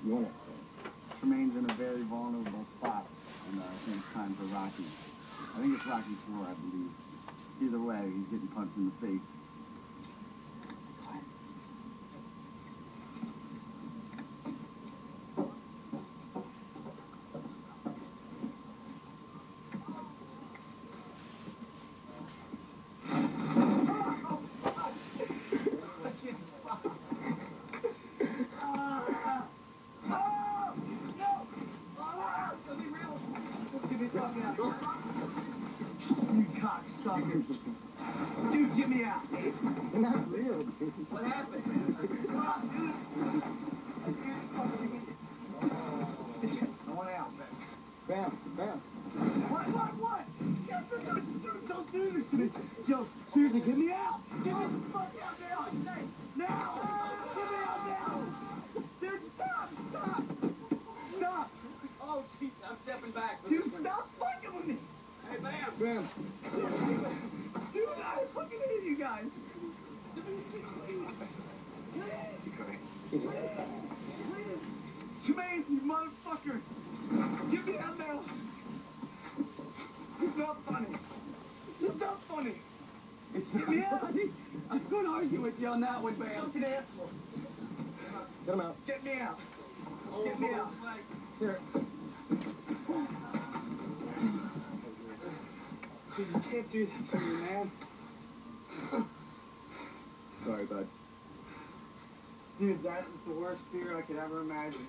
You want it? Tremaine's in a very vulnerable spot, and I think it's time for Rocky. I think it's Rocky 4, I believe. Either way, he's getting punched in the face. You cocksucker. Dude, get me out. They're not real, dude. What happened? I want out. Bam, bam. What? Don't do this to me. Yo, seriously, get me out. Get me the fuck out now. Now. Get me out now. Dude, stop. Oh, jeez, I'm stepping back. Dude, stop fucking with me. Hey, Bam. Bam. Dude, I fucking hate you guys. Please. Tremaine, you motherfucker. Get me out now. It's not funny. It's not funny. Get me out. I'm going to argue with you on that one, Bam. Go to the asshole. Get him out. Get me out. Get me out. Here. Dude, you can't do that to me, man. Sorry, bud. Dude, that is the worst fear I could ever imagine.